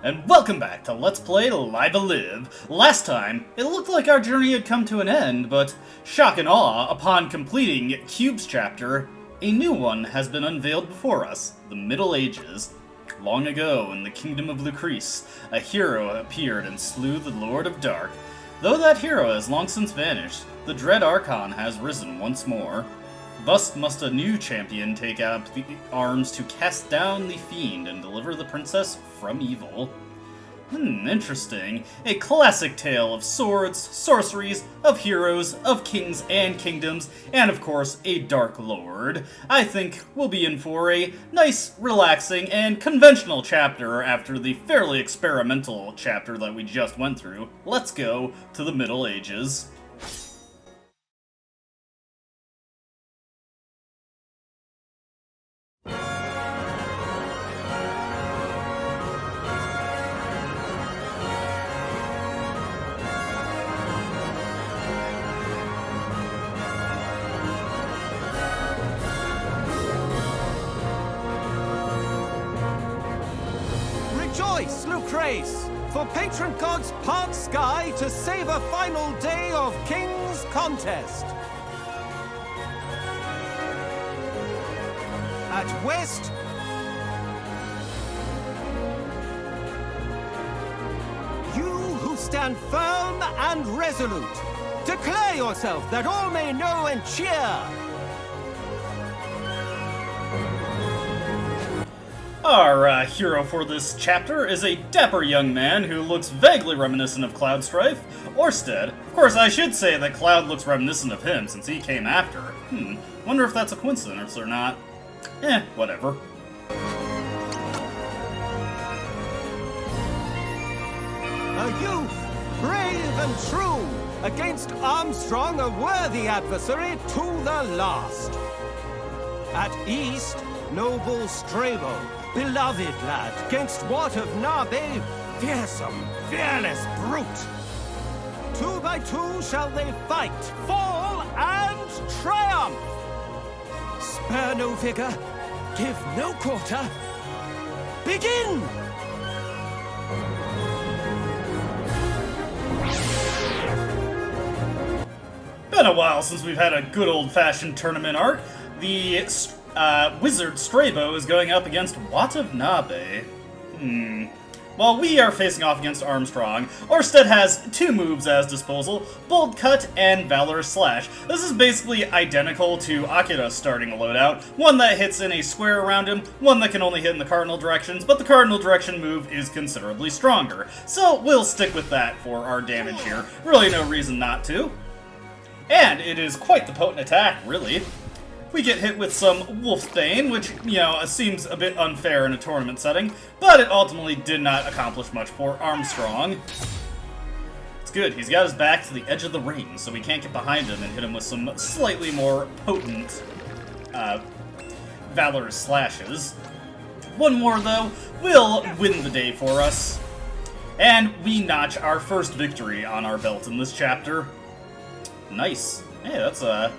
and welcome back to Let's Play Live a Live. Last time, it looked like our journey had come to an end, but shock and awe, upon completing Cube's chapter, a new one has been unveiled before us, the Middle Ages. Long ago, in the kingdom of Lucrece, a hero appeared and slew the Lord of Dark. Though that hero has long since vanished, the dread Archon has risen once more. Thus must a new champion take up the arms to cast down the fiend and deliver the princess from evil. Interesting. A classic tale of swords, sorceries, of heroes, of kings and kingdoms, and of course, a Dark Lord. I think we'll be in for a nice, relaxing, and conventional chapter after the fairly experimental chapter that we just went through. Let's go to the Middle Ages. Rejoice, Lucrece, for patron gods part sky to save a final day of King's Contest. At west, you who stand firm and resolute, declare yourself that all may know and cheer. Our hero for this chapter is a dapper young man who looks vaguely reminiscent of Cloud Strife, Oersted. Of course, I should say that Cloud looks reminiscent of him since he came after. Wonder if that's a coincidence or not. Whatever. A youth, brave and true, against Armstrong, a worthy adversary to the last. At east, noble Strabo, beloved lad, gainst what of Narbe, fearsome, fearless brute. 2 by 2 shall they fight, fall, and triumph! Spare no vigor, give no quarter, begin! Been a while since we've had a good old-fashioned tournament arc. The wizard Strabo is going up against Wat of Nabe. While we are facing off against Armstrong, Oersted has 2 moves at his disposal, Bold Cut and Valorous Slash. This is basically identical to Akira's starting loadout, one that hits in a square around him, one that can only hit in the cardinal directions, but the cardinal direction move is considerably stronger. So we'll stick with that for our damage here. Really no reason not to. And it is quite the potent attack, really. We get hit with some Wolfsbane, which, seems a bit unfair in a tournament setting, but it ultimately did not accomplish much for Armstrong. It's good, he's got his back to the edge of the ring, so we can't get behind him and hit him with some slightly more potent, Valorous Slashes. One more, though, will win the day for us. And we notch our first victory on our belt in this chapter. Nice. Hey, that's a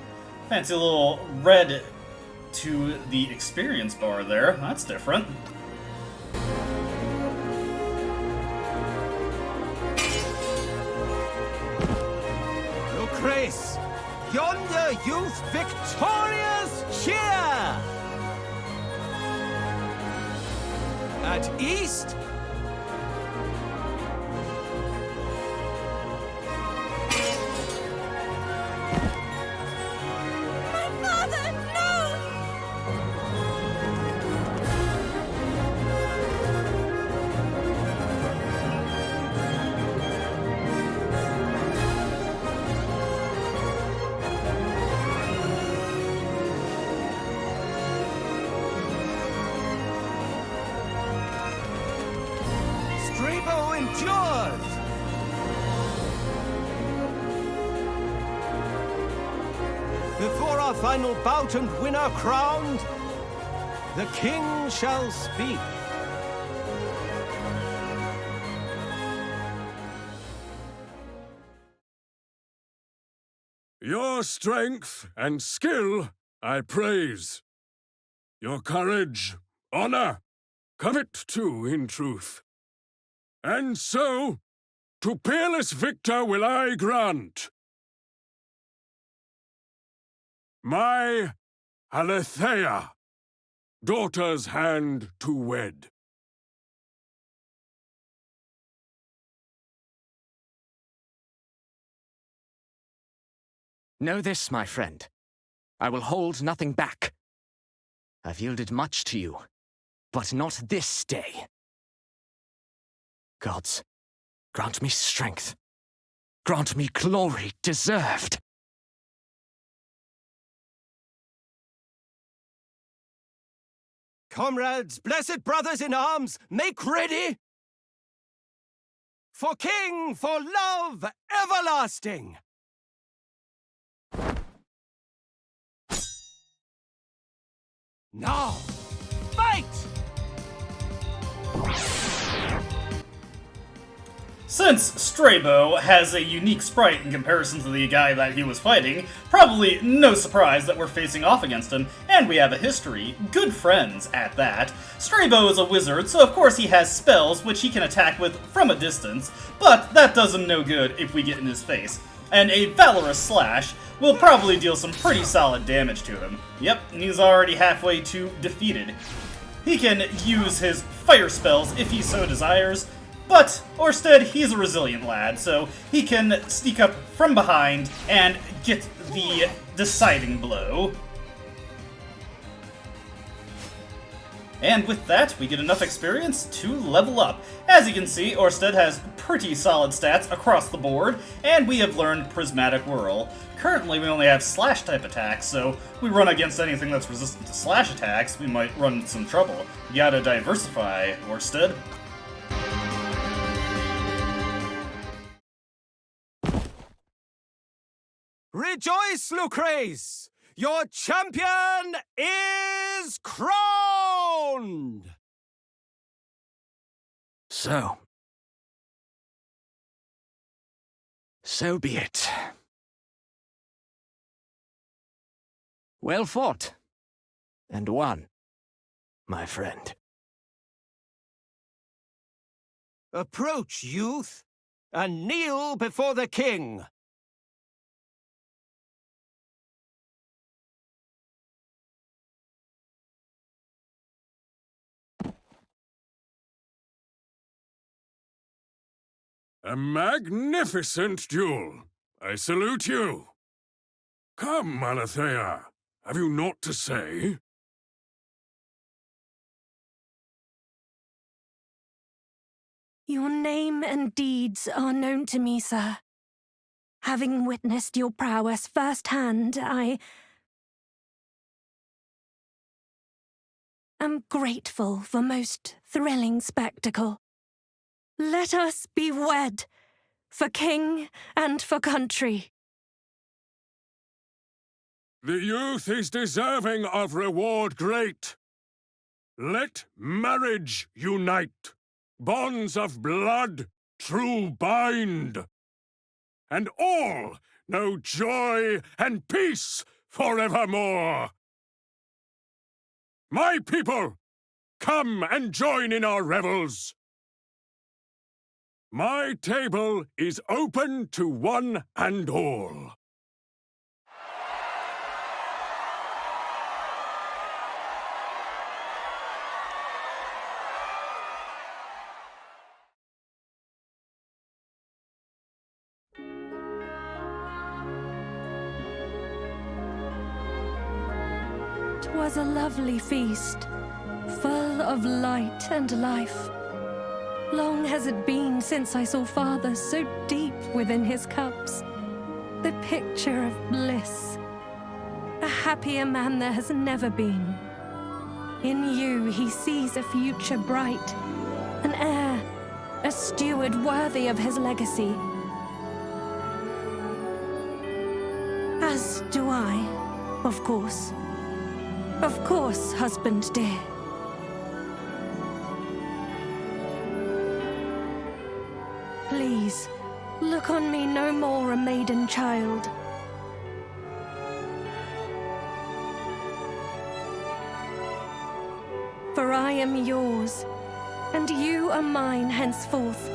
fancy little red to the experience bar there. That's different. Lucrece, yonder youth victorious cheer! At east, Strabo endures! Before our final bout and winner crowned, the king shall speak. Your strength and skill I praise. Your courage, honor, covet too, in truth. And so, to peerless victor will I grant my Alethea, daughter's hand to wed. Know this, my friend. I will hold nothing back. I've yielded much to you, but not this day. Gods, grant me strength. Grant me glory deserved. Comrades, blessed brothers in arms, make ready! For king, for love everlasting! Now, fight! Since Strabo has a unique sprite in comparison to the guy that he was fighting, probably no surprise that we're facing off against him, and we have a history, good friends at that. Strabo is a wizard, so of course he has spells which he can attack with from a distance, but that does him no good if we get in his face. And a Valorous Slash will probably deal some pretty solid damage to him. Yep, and he's already halfway to defeated. He can use his fire spells if he so desires, but Oersted, he's a resilient lad, so he can sneak up from behind and get the deciding blow. And with that, we get enough experience to level up. As you can see, Oersted has pretty solid stats across the board, and we have learned Prismatic Whirl. Currently, we only have Slash-type attacks, so if we run against anything that's resistant to Slash attacks, we might run into some trouble. You gotta diversify, Oersted. Rejoice, Lucrece! Your champion is crowned! So be it. Well fought. And won, my friend. Approach, youth, and kneel before the king. A magnificent duel. I salute you. Come, Alethea. Have you naught to say? Your name and deeds are known to me, sir. Having witnessed your prowess firsthand, I am grateful for most thrilling spectacle. Let us be wed, for king and for country. The youth is deserving of reward great. Let marriage unite. Bonds of blood true bind. And all know joy and peace forevermore. My people, come and join in our revels. My table is open to one and all. Was a lovely feast, full of light and life. Long has it been since I saw father so deep within his cups, the picture of bliss. A happier man there has never been. In you he sees a future bright, an heir, a steward worthy of his legacy. As do I, of course. Of course, husband dear. Please, look on me no more a maiden child. For I am yours, and you are mine henceforth.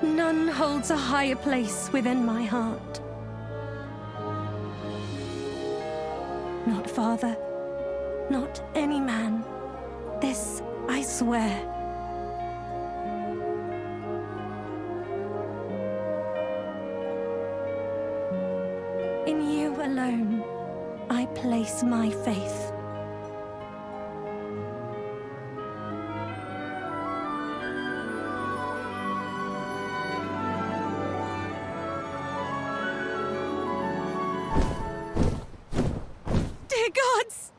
None holds a higher place within my heart. Not father, not any man. This I swear. In you alone, I place my faith. Dear gods!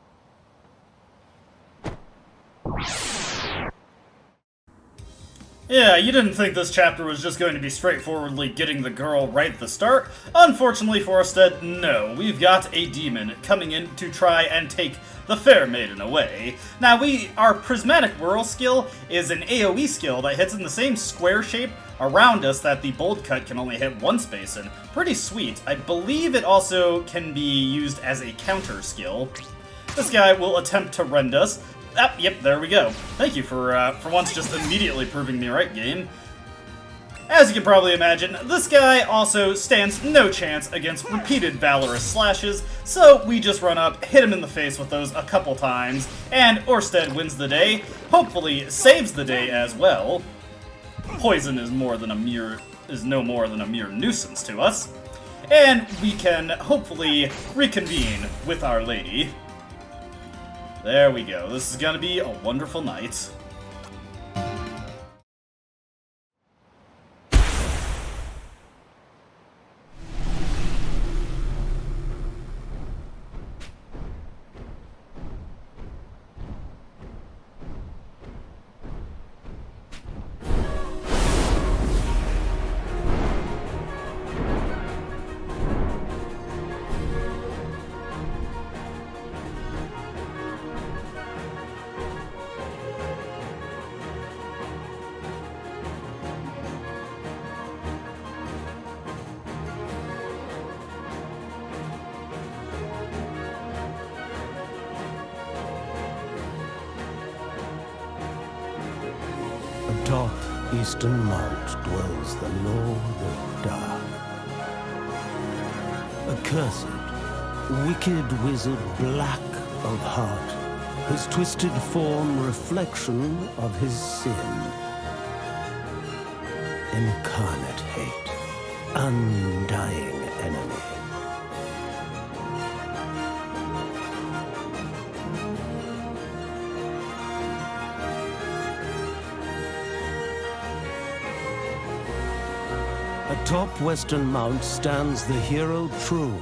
Yeah, you didn't think this chapter was just going to be straightforwardly getting the girl right at the start. Unfortunately for Oersted, no. We've got a demon coming in to try and take the fair maiden away. Now, our prismatic whirl skill is an AoE skill that hits in the same square shape around us that the bold cut can only hit one space in. Pretty sweet. I believe it also can be used as a counter skill. This guy will attempt to rend us. Ah, yep, there we go. Thank you for once just immediately proving me right, game. As you can probably imagine, this guy also stands no chance against repeated valorous slashes, so we just run up, hit him in the face with those a couple times, and Oersted wins the day, hopefully saves the day as well. Poison is no more than a mere nuisance to us, and we can hopefully reconvene with Our Lady. There we go. This is gonna be a wonderful night. Atop Eastern Mount dwells the Lord of Dark. Accursed, wicked wizard black of heart, his twisted form reflection of his sin. Incarnate hate, undying enemy. Atop Western Mount stands the hero true.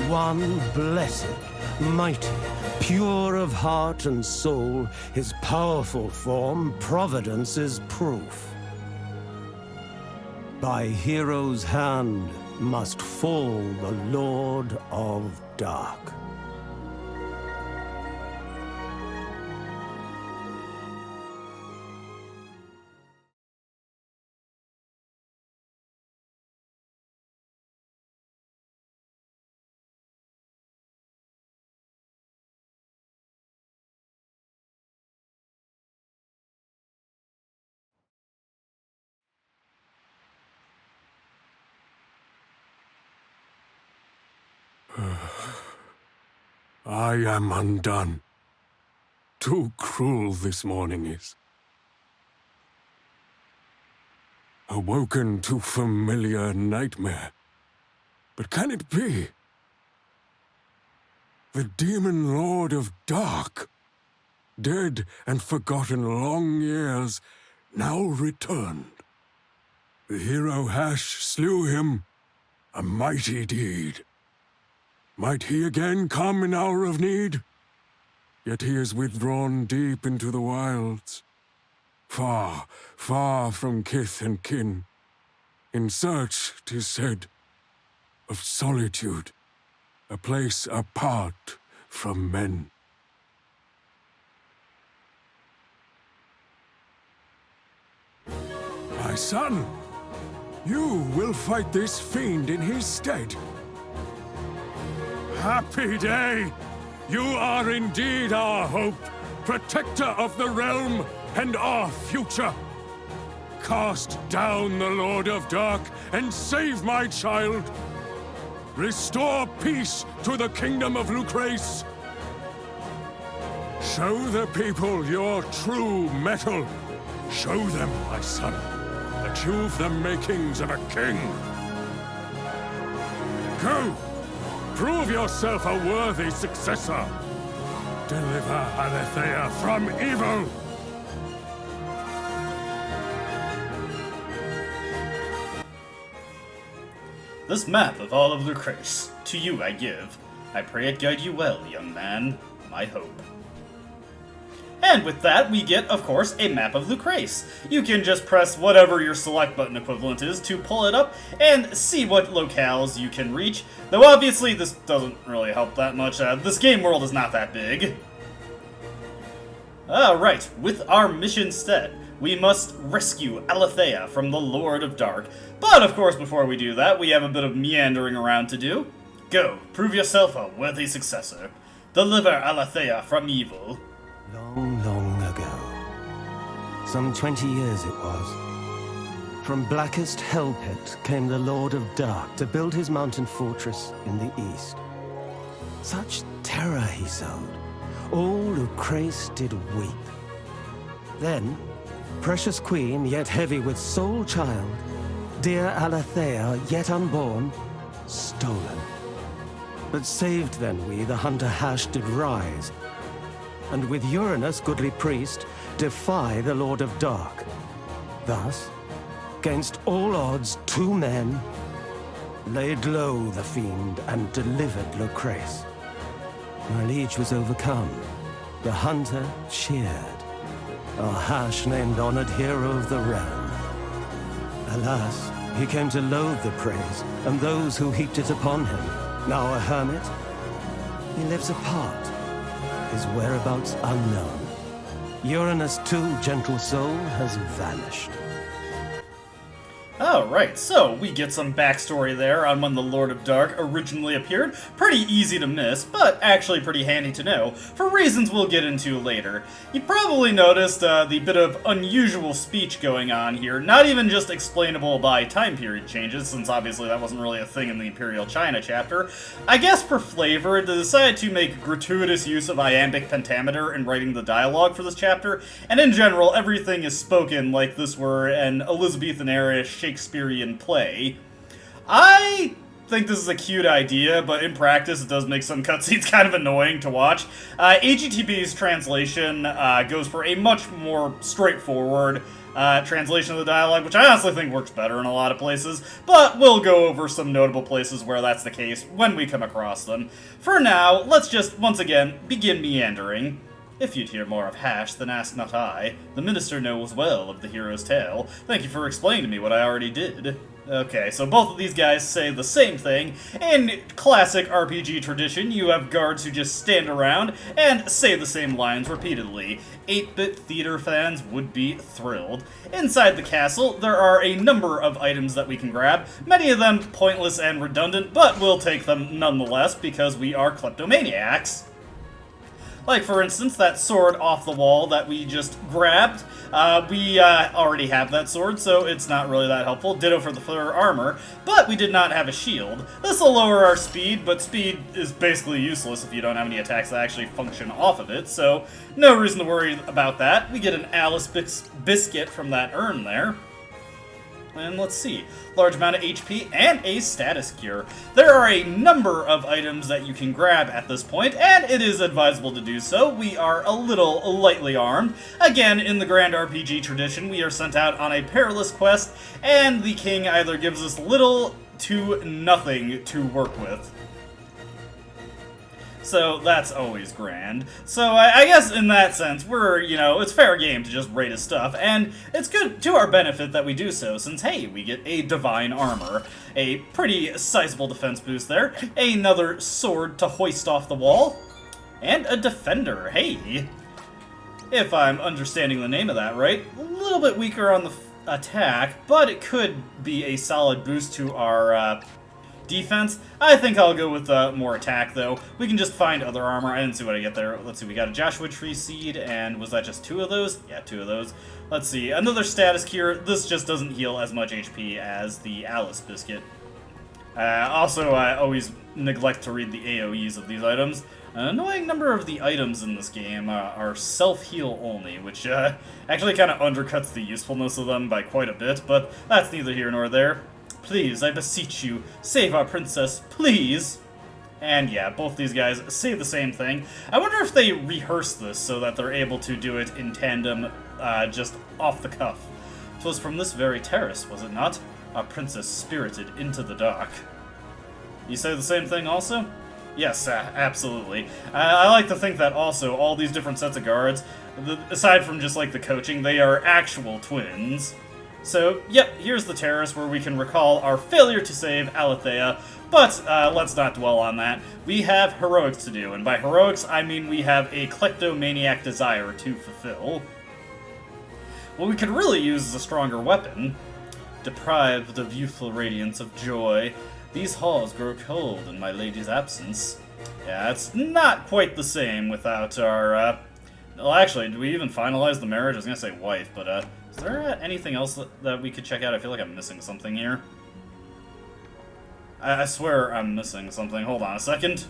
One blessed, mighty, pure of heart and soul, his powerful form, providence is proof. By hero's hand must fall the Lord of Dark. I am undone. Too cruel this morning is. Awoken to familiar nightmare. But can it be? The demon lord of dark, dead and forgotten long years, now returned. The hero Hash slew him, a mighty deed. Might he again come in hour of need? Yet he is withdrawn deep into the wilds, far, far from kith and kin, in search, 'tis said, of solitude, a place apart from men. My son, you will fight this fiend in his stead. Happy day! You are indeed our hope, protector of the realm and our future. Cast down the Lord of Dark and save my child. Restore peace to the kingdom of Lucrece. Show the people your true mettle. Show them, my son, that you've the makings of a king. Go! Prove yourself a worthy successor. Deliver Aletheia from evil! This map of all of Lucrece, to you I give. I pray it guide you well, young man. My hope. And with that, we get, of course, a map of Lucrece. You can just press whatever your select button equivalent is to pull it up and see what locales you can reach. Though obviously this doesn't really help that much. This game world is not that big. Alright, with our mission set, we must rescue Aletheia from the Lord of Dark. But of course, before we do that, we have a bit of meandering around to do. Go, prove yourself a worthy successor. Deliver Aletheia from evil. Long, long ago, some 20 years it was, from blackest hell pit came the Lord of Dark to build his mountain fortress in the east. Such terror he sowed, all Lucrece did weep. Then, precious queen, yet heavy with sole child, dear Aletheia, yet unborn, stolen. But saved then we, the hunter Hash, did rise, and with Uranus, goodly priest, defy the Lord of Dark. Thus, gainst all odds, 2 men laid low the fiend and delivered Lucrece. My liege was overcome, the hunter cheered, our Hash named honored hero of the realm. Alas, he came to loathe the praise, and those who heaped it upon him. Now a hermit, he lives apart, his whereabouts unknown. Uranus too, gentle soul, has vanished. Alright, so we get some backstory there on when the Lord of Dark originally appeared. Pretty easy to miss, but actually pretty handy to know, for reasons we'll get into later. You probably noticed the bit of unusual speech going on here, not even just explainable by time period changes, since obviously that wasn't really a thing in the Imperial China chapter. I guess for flavor, they decided to make gratuitous use of iambic pentameter in writing the dialogue for this chapter, and in general, everything is spoken like this were an Elizabethan-era Shakespearean play. I think this is a cute idea, but in practice it does make some cutscenes kind of annoying to watch. AGTB's translation goes for a much more straightforward translation of the dialogue, which I honestly think works better in a lot of places, but we'll go over some notable places where that's the case when we come across them. For now, let's just, once again, begin meandering. If you'd hear more of Hash, then ask not I. The minister knows well of the hero's tale. Thank you for explaining to me what I already did. Okay, so both of these guys say the same thing. In classic RPG tradition, you have guards who just stand around and say the same lines repeatedly. 8-bit theater fans would be thrilled. Inside the castle, there are a number of items that we can grab, many of them pointless and redundant, but we'll take them nonetheless because we are kleptomaniacs. Like, for instance, that sword off the wall that we just grabbed. We already have that sword, so it's not really that helpful. Ditto for the fur armor, but we did not have a shield. This will lower our speed, but speed is basically useless if you don't have any attacks that actually function off of it, so no reason to worry about that. We get an Alice biscuit from that urn there. And let's see, large amount of HP and a status cure. There are a number of items that you can grab at this point, and it is advisable to do so. We are a little lightly armed. Again, in the grand RPG tradition, we are sent out on a perilous quest, and the king either gives us little to nothing to work with. So that's always grand. So I guess in that sense, we're, it's fair game to just raid his stuff, and it's good to our benefit that we do so, since, hey, we get a divine armor, a pretty sizable defense boost there, another sword to hoist off the wall, and a defender, hey. If I'm understanding the name of that right, a little bit weaker on the attack, but it could be a solid boost to our defense. I think I'll go with more attack, though. We can just find other armor. I didn't see what I get there. Let's see, we got a Joshua Tree Seed, and was that just 2 of those? Yeah, 2 of those. Let's see, another status cure. This just doesn't heal as much HP as the Alice Biscuit. Also, I always neglect to read the AoEs of these items. An annoying number of the items in this game are self-heal only, which actually kind of undercuts the usefulness of them by quite a bit, but that's neither here nor there. Please, I beseech you, save our princess, please! And yeah, both these guys say the same thing. I wonder if they rehearse this so that they're able to do it in tandem, just off the cuff. 'Twas from this very terrace, was it not? Our princess spirited into the dark. You say the same thing also? Yes, absolutely. I like to think that also all these different sets of guards, aside from just like the coaching, they are actual twins. So, yep, here's the terrace where we can recall our failure to save Alethea, but let's not dwell on that. We have heroics to do, and by heroics, I mean we have a kleptomaniac desire to fulfill. What we could really use is a stronger weapon. Deprived of youthful radiance of joy, these halls grow cold in my lady's absence. Yeah, it's not quite the same without our, well, actually, did we even finalize the marriage? I was gonna say wife, but, is there anything else that we could check out? I feel like I'm missing something here. I swear I'm missing something. Hold on a second.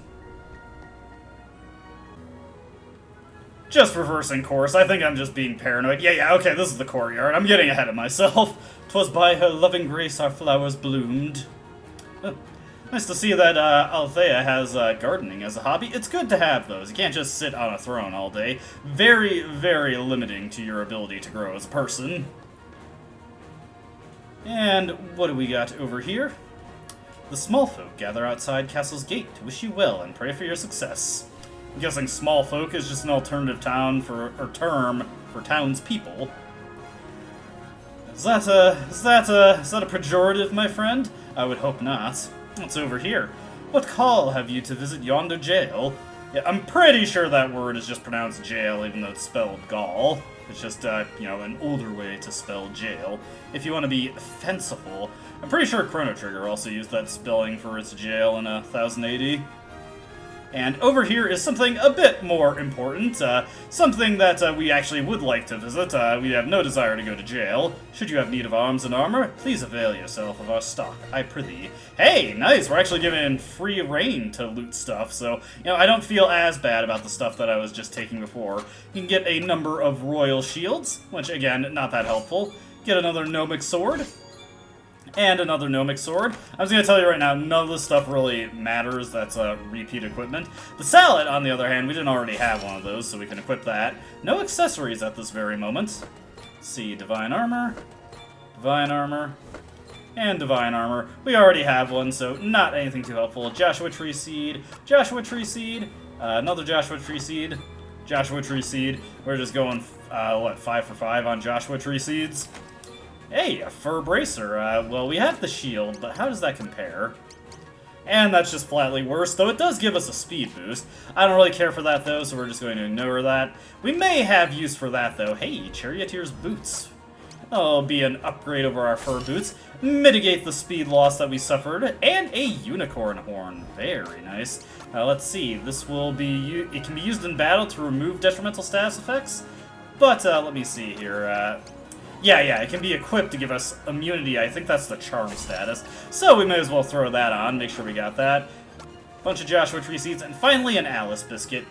Just reversing course. I think I'm just being paranoid. Yeah, okay, this is the courtyard. I'm getting ahead of myself. 'Twas by her loving grace our flowers bloomed. Nice to see that Althea has gardening as a hobby. It's good to have those. You can't just sit on a throne all day. Very, very limiting to your ability to grow as a person. And what do we got over here? The small folk gather outside Castle's gate to wish you well and pray for your success. I'm guessing small folk is just an alternative term for townspeople. Is that a pejorative, my friend? I would hope not. What's over here? What call have you to visit yonder jail? Yeah, I'm pretty sure that word is just pronounced jail, even though it's spelled gall. It's just, you know, an older way to spell jail. If you want to be fanciful, I'm pretty sure Chrono Trigger also used that spelling for its jail in 1080. And over here is something a bit more important, something that we actually would like to visit. We have no desire to go to jail. Should you have need of arms and armor, please avail yourself of our stock, I prithee. Hey, nice, we're actually given free reign to loot stuff, so, you know, I don't feel as bad about the stuff that I was just taking before. You can get a number of royal shields, which, again, not that helpful. Get another gnomic sword. And another gnomic sword. I was going to tell you right now, none of this stuff really matters. That's repeat equipment. The salad, on the other hand, we didn't already have one of those, so we can equip that. No accessories at this very moment. Let's see, divine armor, and divine armor. We already have one, so not anything too helpful. Joshua Tree Seed, another Joshua Tree Seed, Joshua Tree Seed. We're just going, what, 5 for 5 on Joshua Tree Seeds? Hey, a fur bracer. Well, we have the shield, but how does that compare? And that's just flatly worse, though it does give us a speed boost. I don't really care for that, though, so we're just going to ignore that. We may have use for that, though. Hey, Charioteer's Boots. That'll be an upgrade over our fur boots. Mitigate the speed loss that we suffered. And a unicorn horn. Very nice. Let's see. This will be... It can be used in battle to remove detrimental status effects. But, let me see here. Yeah, it can be equipped to give us immunity. I think that's the charm status. So we may as well throw that on, make sure we got that. Bunch of Joshua Tree Seeds, and finally an Alice Biscuit.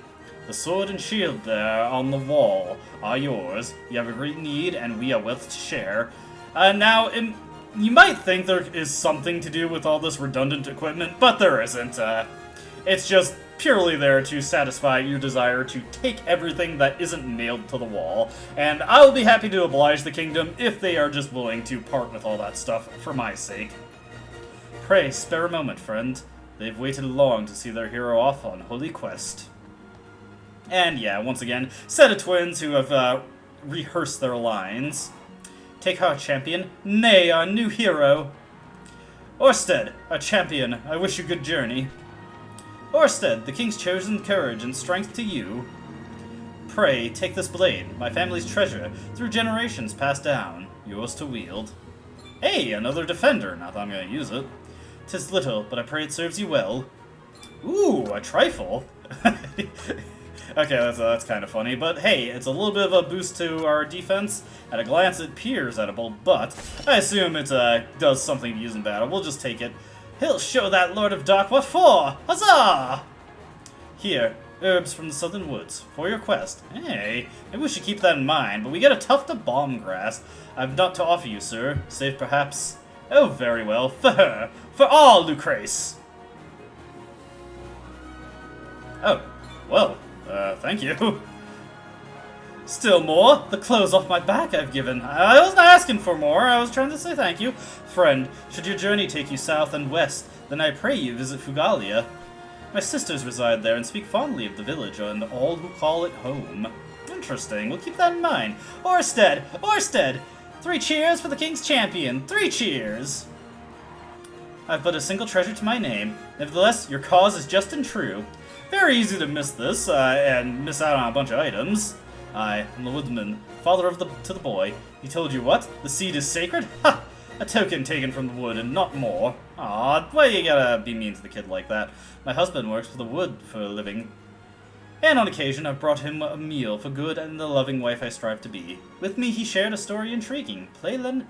The sword and shield there on the wall are yours. You have a great need, and we are wealth to share. Now, you might think there is something to do with all this redundant equipment, but there isn't. It's just purely there to satisfy your desire to take everything that isn't nailed to the wall, and I'll be happy to oblige the kingdom if they are just willing to part with all that stuff for my sake. Pray, spare a moment, friend. They've waited long to see their hero off on holy quest. And yeah, once again, set of twins who have rehearsed their lines. Take heart, champion. Nay, our new hero. Oersted, our champion, I wish you good journey. Oersted, the king's chosen courage and strength to you. Pray, take this blade, my family's treasure, through generations passed down, yours to wield. Hey, another defender, not that I'm going to use it. 'Tis little, but I pray it serves you well. Ooh, a trifle. Okay, that's kind of funny, but hey, it's a little bit of a boost to our defense. At a glance, it appears edible, but I assume it does something to use in battle. We'll just take it. He'll show that Lord of Dark what for! Huzzah! Here, herbs from the southern woods, for your quest. Hey, maybe we should keep that in mind, but we get a tuft of balm grass. I've naught to offer you, sir, save perhaps... Oh, very well, for her, for all Lucrece! Oh, well... thank you. Still more? The clothes off my back I've given. I wasn't asking for more, I was trying to say thank you. Friend, should your journey take you south and west, then I pray you visit Fugalia. My sisters reside there and speak fondly of the village and all who call it home. Interesting, we'll keep that in mind. Oersted! Oersted! 3 cheers for the King's Champion! 3 cheers! I've but a single treasure to my name. Nevertheless, your cause is just and true. Very easy to miss this, and miss out on a bunch of items. I am the woodman, father to the boy. He told you what? The seed is sacred? Ha! A token taken from the wood and not more. Aw, why you gotta be mean to the kid like that? My husband works for the wood for a living. And on occasion I've brought him a meal for good and the loving wife I strive to be. With me he shared a story intriguing. Pray lend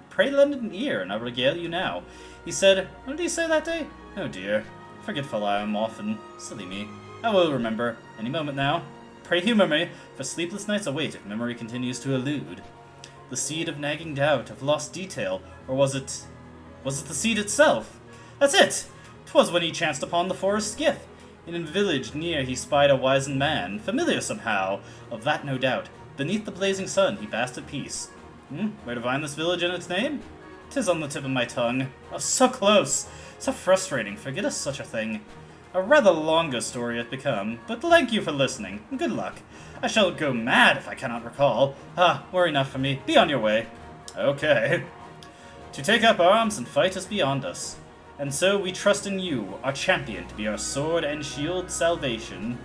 an ear, and I regale you now. He said, what did he say that day? Oh dear, forgetful I am often. Silly me. I will remember, any moment now. Pray humor me, for sleepless nights await if memory continues to elude. The seed of nagging doubt, of lost detail, or was it the seed itself? That's it! 'Twas when he chanced upon the forest skiff. In a village near he spied a wizened man, familiar somehow, of that no doubt. Beneath the blazing sun he basked at peace. Where to find this village and its name? 'Tis on the tip of my tongue. Oh, so close! So frustrating, forget such a thing. A rather longer story it become, but thank you for listening. Good luck. I shall go mad if I cannot recall. Worry not for me. Be on your way. Okay. To take up arms and fight is beyond us. And so we trust in you, our champion, to be our sword and shield salvation.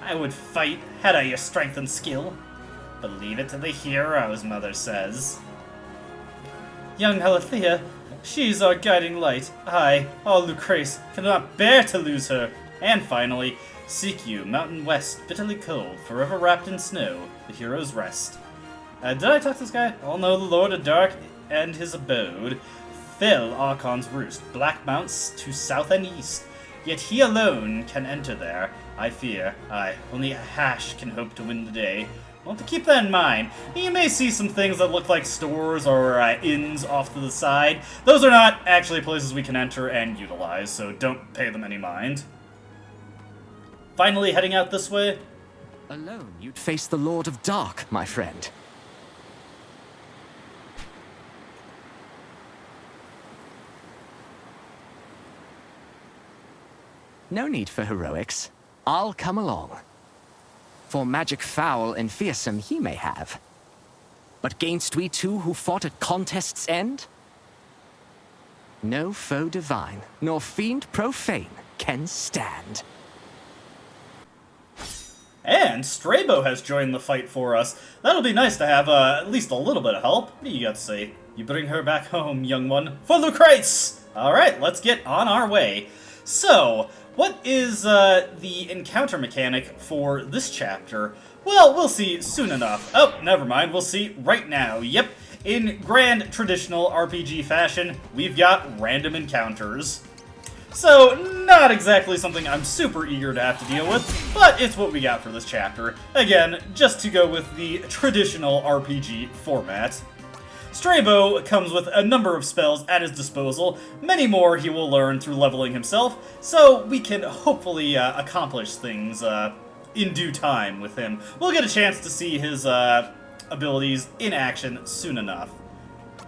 I would fight, had I your strength and skill. But leave it to the heroes, mother says. Young Alethea, she's our guiding light. I, all Lucrece, cannot bear to lose her. And finally, seek you, mountain west, bitterly cold, forever wrapped in snow, the heroes rest. Did I talk to this guy? All know the Lord of Dark and his abode. Fell Archon's roost, black mounts to south and east. Yet he alone can enter there, I fear. Only a hash can hope to win the day. Want to keep that in mind. You may see some things that look like stores or inns off to the side. Those are not actually places we can enter and utilize, so don't pay them any mind. Finally heading out this way. Alone, you'd face the Lord of Dark, my friend. No need for heroics. I'll come along. For magic foul and fearsome he may have. But gainst we two who fought at contest's end? No foe divine, nor fiend profane can stand. And Strabo has joined the fight for us. That'll be nice to have at least a little bit of help. What do you got to say? You bring her back home, young one. For Lucrece! Alright, let's get on our way. So, what is the encounter mechanic for this chapter? Well, we'll see soon enough. Oh, never mind, we'll see right now. Yep, in grand traditional RPG fashion, we've got random encounters. So, not exactly something I'm super eager to have to deal with, but it's what we got for this chapter. Again, just to go with the traditional RPG format. Strabo comes with a number of spells at his disposal, many more he will learn through leveling himself, so we can hopefully accomplish things in due time with him. We'll get a chance to see his abilities in action soon enough.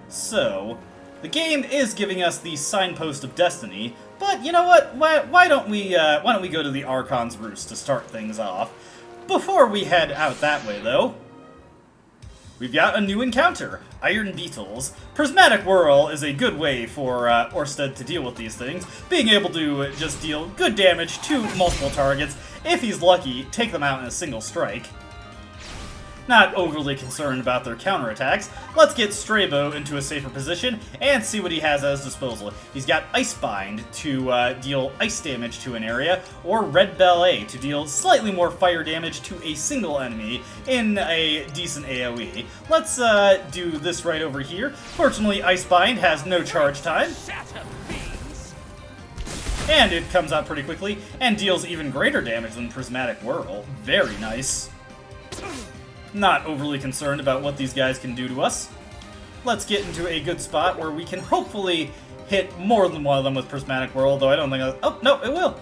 So, the game is giving us the Signpost of Destiny, but you know what? Why don't we go to the Archon's Roost to start things off? Before we head out that way, though, we've got a new encounter, Iron Beetles. Prismatic Whirl is a good way for Oersted to deal with these things, being able to just deal good damage to multiple targets. If he's lucky, take them out in a single strike. Not overly concerned about their counterattacks. Let's get Strabo into a safer position and see what he has at his disposal. He's got Ice Bind to deal ice damage to an area, or Red Ballet to deal slightly more fire damage to a single enemy in a decent AoE. Let's do this right over here. Fortunately, Ice Bind has no charge time. And it comes out pretty quickly, and deals even greater damage than Prismatic Whirl. Very nice. Not overly concerned about what these guys can do to us. Let's get into a good spot where we can hopefully hit more than one of them with Prismatic Whirl, though I don't think oh, no, it will!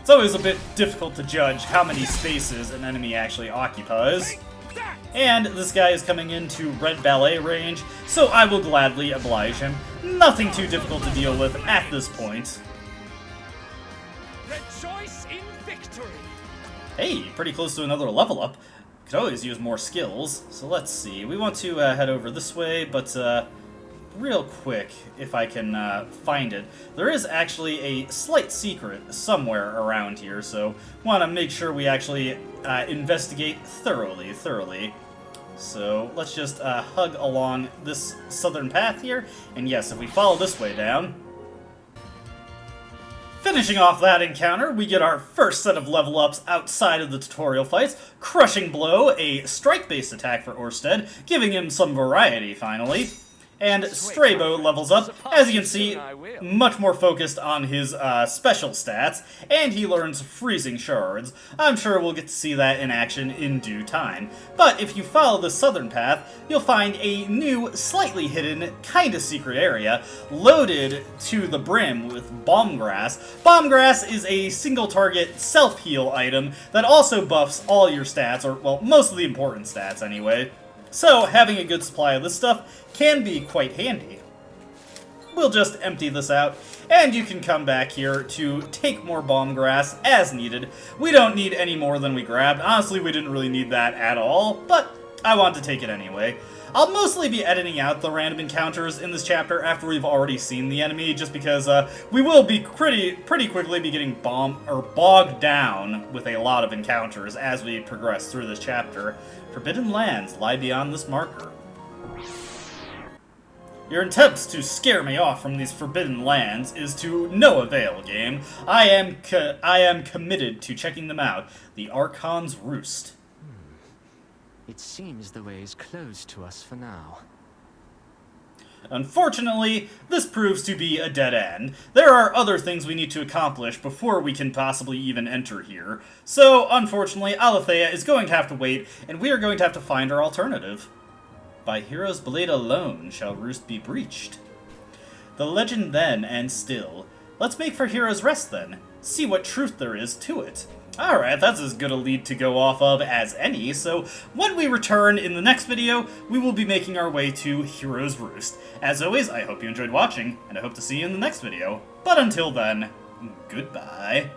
It's always a bit difficult to judge how many spaces an enemy actually occupies. And this guy is coming into Red Ballet range, so I will gladly oblige him. Nothing too difficult to deal with at this point. Rejoice in victory! Hey, pretty close to another level up. Could always use more skills. So let's see. We want to head over this way, but real quick, if I can find it. There is actually a slight secret somewhere around here, so want to make sure we actually investigate thoroughly. So let's just hug along this southern path here, and yes, if we follow this way down, finishing off that encounter, we get our first set of level ups outside of the tutorial fights. Crushing Blow, a strike-based attack for Oersted, giving him some variety finally. And Strabo levels up, as you can see, much more focused on his special stats, and he learns Freezing Shards. I'm sure we'll get to see that in action in due time. But if you follow the southern path, you'll find a new, slightly hidden, kinda secret area, loaded to the brim with Bombgrass. Bombgrass is a single-target self-heal item that also buffs all your stats, or, well, most of the important stats anyway. So, having a good supply of this stuff can be quite handy. We'll just empty this out, and you can come back here to take more bomb grass as needed. We don't need any more than we grabbed. Honestly, we didn't really need that at all, but I want to take it anyway. I'll mostly be editing out the random encounters in this chapter after we've already seen the enemy, just because we will be pretty quickly be getting bogged down with a lot of encounters as we progress through this chapter. Forbidden lands lie beyond this marker. Your attempts to scare me off from these forbidden lands is to no avail, game. I am committed to checking them out. The Archon's Roost. It seems the way is closed to us for now. Unfortunately, this proves to be a dead end. There are other things we need to accomplish before we can possibly even enter here. So, unfortunately, Aletheia is going to have to wait, and we are going to have to find our alternative. By Hero's blade alone shall Roost be breached. The legend then and still. Let's make for Hero's Rest then. See what truth there is to it. Alright, that's as good a lead to go off of as any, so when we return in the next video, we will be making our way to Hero's Roost. As always, I hope you enjoyed watching, and I hope to see you in the next video. But until then, goodbye.